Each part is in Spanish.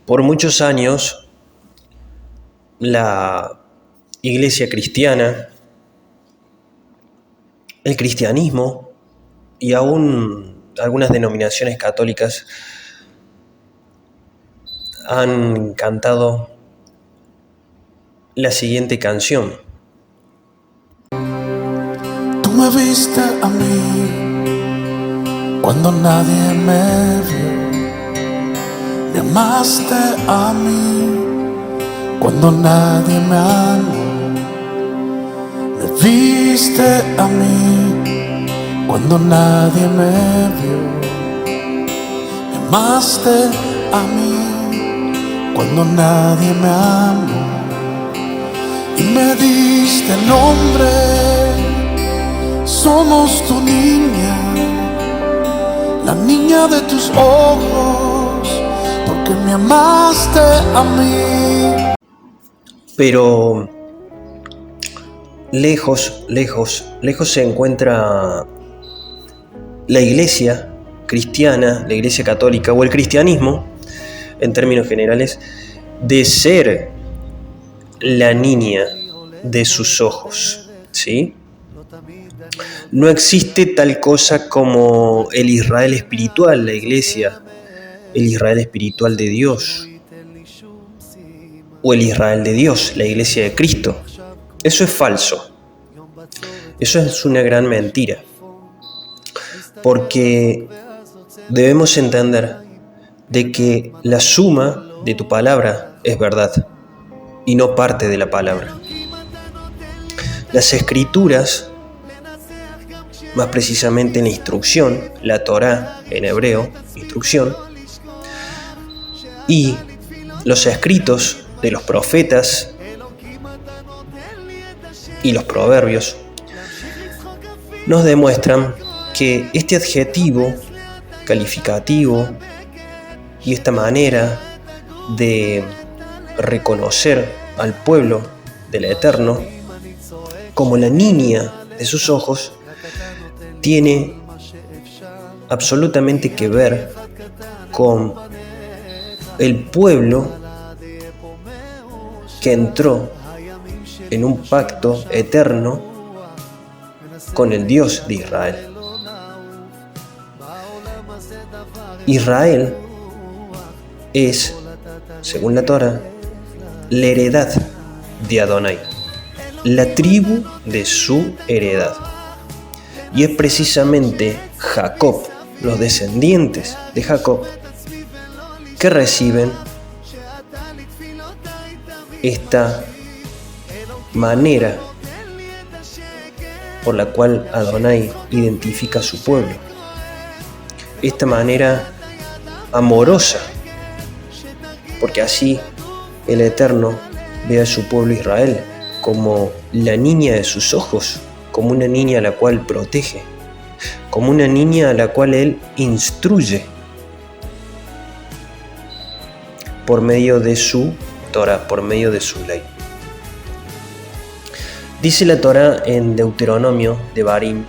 Por muchos años, la iglesia cristiana, el cristianismo y aún algunas denominaciones católicas han cantado la siguiente canción. Tú me viste a mí cuando nadie me vio. Me amaste a mí cuando nadie me amó. Me viste a mí cuando nadie me vio. Me amaste a mí cuando nadie me amó. Y me diste nombre. Somos tu niña, la niña de tus ojos, porque me amaste a mí. Pero lejos se encuentra la iglesia cristiana, la iglesia católica o el cristianismo, en términos generales, de ser la niña de sus ojos, ¿sí? No existe tal cosa como el Israel espiritual, la iglesia, el Israel espiritual de Dios, o el Israel de Dios, la iglesia de Cristo. Eso es falso. Eso es una gran mentira. Porque debemos entender de que la suma de tu palabra es verdad y no parte de la palabra. Las escrituras, más precisamente en la instrucción, la Torá en hebreo, instrucción, y los escritos de los profetas y los proverbios nos demuestran que este adjetivo calificativo y esta manera de reconocer al pueblo del Eterno como la niña de sus ojos tiene absolutamente que ver con el pueblo que entró en un pacto eterno con el Dios de Israel. Israel es, según la Torá, la heredad de Adonai, la tribu de su heredad. Y es precisamente Jacob, los descendientes de Jacob, que reciben esta manera por la cual Adonai identifica a su pueblo. Esta manera amorosa, porque así el Eterno ve a su pueblo Israel como la niña de sus ojos, como una niña a la cual protege, como una niña a la cual Él instruye por medio de su Torah, por medio de su ley. Dice la Torah en Deuteronomio de Barim,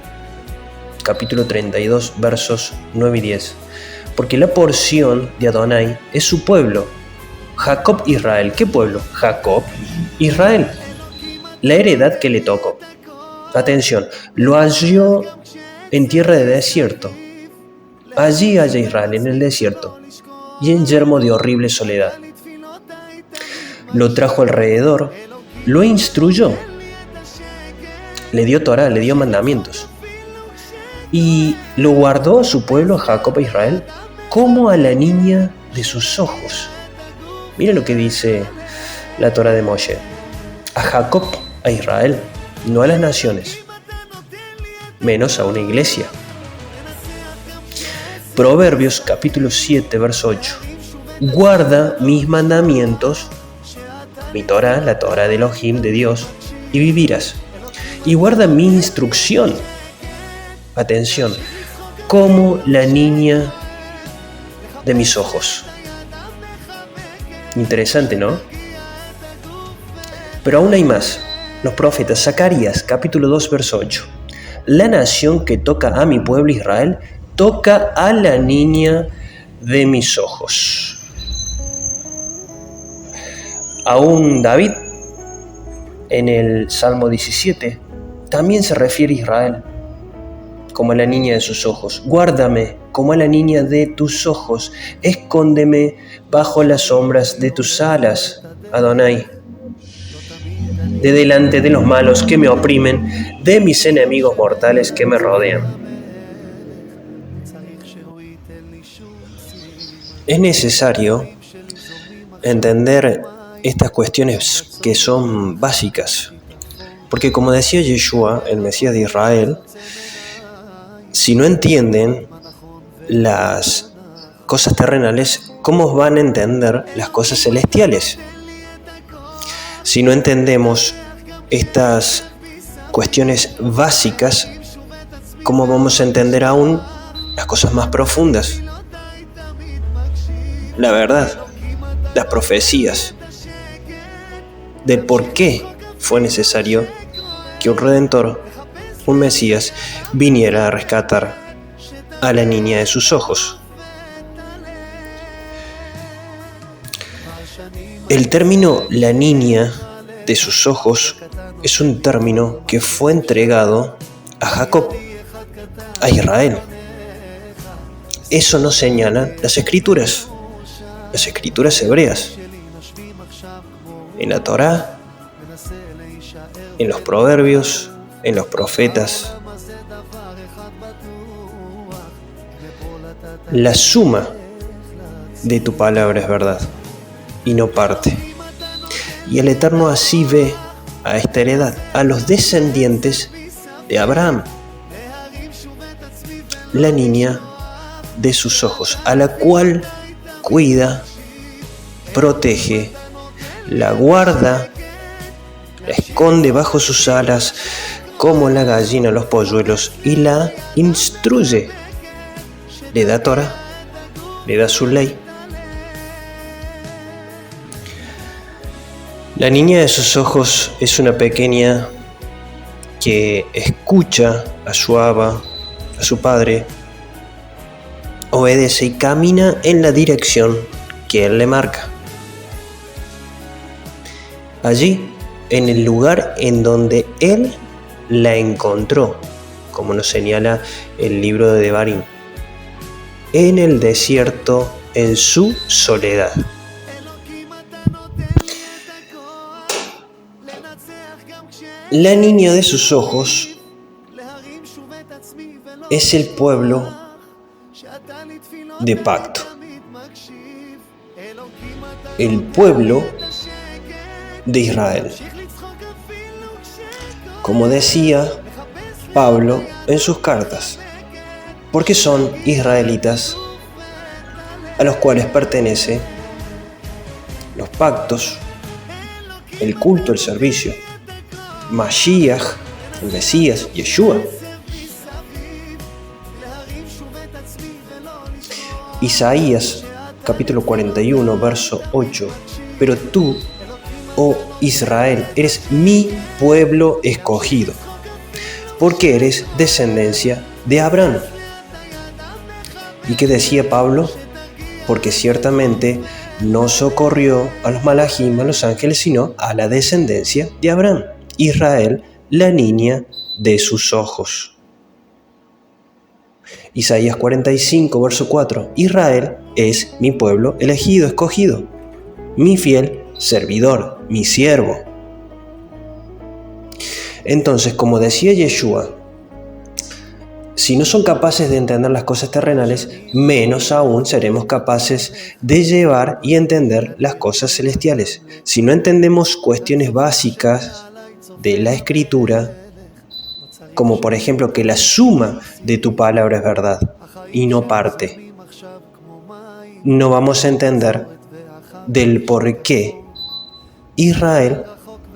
capítulo 32, versos 9 y 10, porque la porción de Adonai es su pueblo, Jacob Israel. ¿Qué pueblo? Jacob Israel, la heredad que le tocó. Atención, lo halló en tierra de desierto. Allí halla Israel, en el desierto, y en yermo de horrible soledad. Lo trajo alrededor, lo instruyó, le dio Torah, le dio mandamientos, y lo guardó a su pueblo, a Jacob, a Israel, como a la niña de sus ojos. Mira lo que dice la Torah de Moshe: a Jacob, a Israel, no a las naciones, menos a una iglesia. Proverbios capítulo 7, verso 8. Guarda mis mandamientos, mi Torah, la Torah de Elohim, de Dios, y vivirás. Y guarda mi instrucción, atención, como la niña de mis ojos. Interesante, ¿no? Pero aún hay más. Los profetas, Zacarías, capítulo 2, verso 8. La nación que toca a mi pueblo Israel, toca a la niña de mis ojos. Aún David, en el Salmo 17, también se refiere a Israel como a la niña de sus ojos. Guárdame como a la niña de tus ojos, escóndeme bajo las sombras de tus alas, Adonai, de delante de los malos que me oprimen, de mis enemigos mortales que me rodean. Es necesario entender estas cuestiones que son básicas, porque como decía Yeshua, el Mesías de Israel, si no entienden las cosas terrenales, ¿cómo van a entender las cosas celestiales? Si no entendemos estas cuestiones básicas, ¿cómo vamos a entender aún las cosas más profundas? La verdad, las profecías, del por qué fue necesario que un Redentor, un Mesías, viniera a rescatar a la niña de sus ojos. El término la niña de sus ojos es un término que fue entregado a Jacob, a Israel. Eso nos señalan las escrituras hebreas, en la Torá, en los proverbios, en los profetas. La suma de tu palabra es verdad y no parte. Y el Eterno así ve a esta heredad, a los descendientes de Abraham, la niña de sus ojos, a la cual cuida, protege, la guarda, la esconde bajo sus alas como la gallina los polluelos y la instruye. Le da Torah, le da su ley. La niña de sus ojos es una pequeña que escucha a su Abba, a su padre, obedece y camina en la dirección que él le marca. Allí, en el lugar en donde él la encontró, como nos señala el libro de Devarim, en el desierto, en su soledad. La niña de sus ojos es el pueblo de pacto, el pueblo de Israel. Como decía Pablo en sus cartas, porque son israelitas a los cuales pertenece los pactos, el culto, el servicio, Mashiach, el Mesías, Yeshua. Isaías, capítulo 41, verso 8. Pero tú, oh Israel, eres mi pueblo escogido, porque eres descendencia de Abraham. ¿Y qué decía Pablo? Porque ciertamente no socorrió a los malajim, a los ángeles, sino a la descendencia de Abraham. Israel, la niña de sus ojos. Isaías 45, verso 4. Israel es mi pueblo elegido, escogido, mi fiel servidor, mi siervo. Entonces, como decía Yeshua, si no son capaces de entender las cosas terrenales, menos aún seremos capaces de llevar y entender las cosas celestiales. Si no entendemos cuestiones básicas de la Escritura, como por ejemplo que la suma de tu palabra es verdad y no parte, no vamos a entender del por qué Israel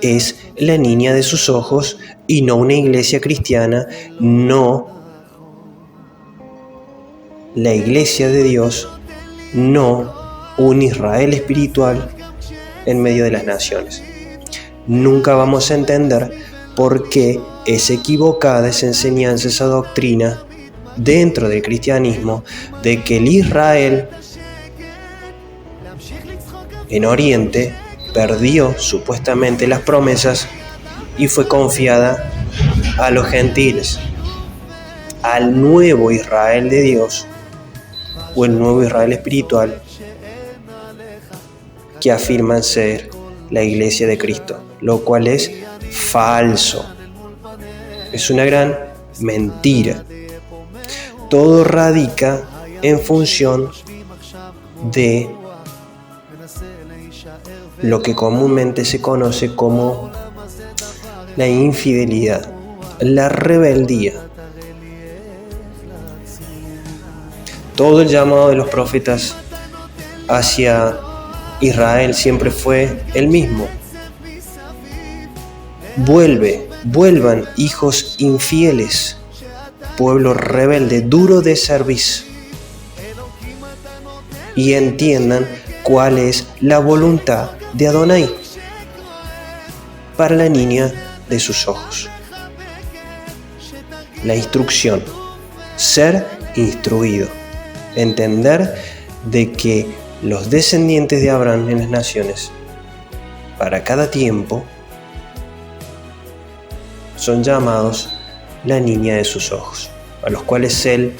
es la niña de sus ojos y no una iglesia cristiana, no la iglesia de Dios, no un Israel espiritual en medio de las naciones. Nunca vamos a entender por qué es equivocada esa enseñanza, esa doctrina dentro del cristianismo de que el Israel en Oriente perdió supuestamente las promesas y fue confiada a los gentiles, al nuevo Israel de Dios, o el nuevo Israel espiritual, que afirman ser la iglesia de Cristo, lo cual es falso. Es una gran mentira. Todo radica en función de lo que comúnmente se conoce como la infidelidad, la rebeldía. Todo el llamado de los profetas hacia Israel siempre fue el mismo. Vuelvan, hijos infieles, pueblo rebelde, duro de cerviz, y entiendan cuál es la voluntad de Adonai para la niña de sus ojos. La instrucción, ser instruido, entender de que los descendientes de Abraham en las naciones, para cada tiempo, son llamados la niña de sus ojos, a los cuales Él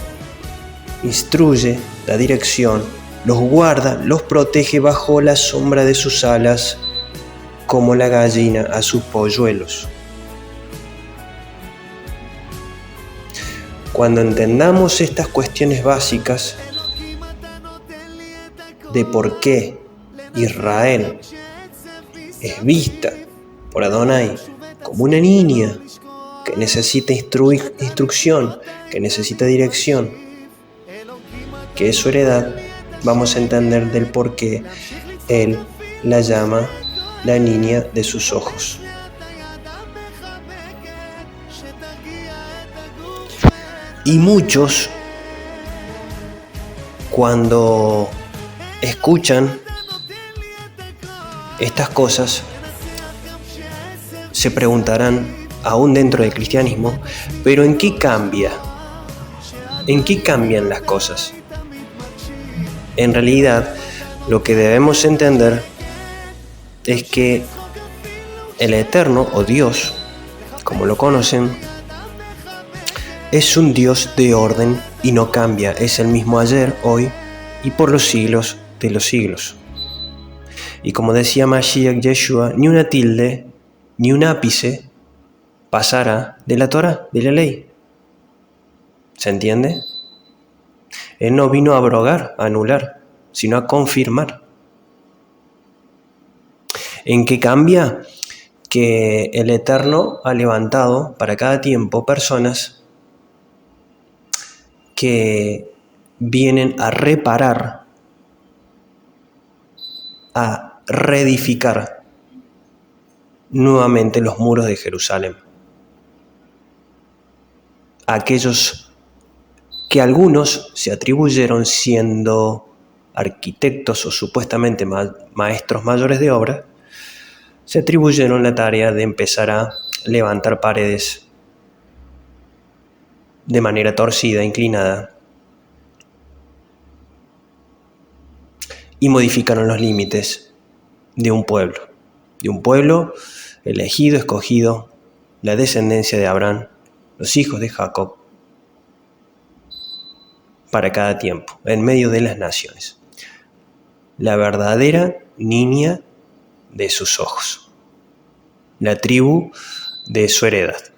instruye, da dirección, los guarda, los protege bajo la sombra de sus alas, como la gallina a sus polluelos. Cuando entendamos estas cuestiones básicas de por qué Israel es vista por Adonai como una niña que necesita instrucción, que necesita dirección, que es su heredad, vamos a entender del por qué Él la llama la niña de sus ojos. Y muchos, cuando escuchan estas cosas, se preguntarán, aún dentro del cristianismo, pero ¿en qué cambia? ¿En qué cambian las cosas? En realidad, lo que debemos entender es que el Eterno, o Dios, como lo conocen, es un Dios de orden y no cambia, es el mismo ayer, hoy y por los siglos de los siglos. Y como decía Mashiach Yeshua, ni una tilde, ni un ápice pasará de la Torá, de la ley. ¿Se entiende? Él no vino a abrogar, a anular, sino a confirmar. ¿En qué cambia? Que el Eterno ha levantado para cada tiempo personas que vienen a reparar, a reedificar nuevamente los muros de Jerusalén. Aquellos que algunos se atribuyeron siendo arquitectos o supuestamente maestros mayores de obra, se atribuyeron la tarea de empezar a levantar paredes de manera torcida, inclinada, y modificaron los límites de un pueblo elegido, escogido, la descendencia de Abraham, los hijos de Jacob, para cada tiempo, en medio de las naciones. La verdadera niña de sus ojos, la tribu de su heredad.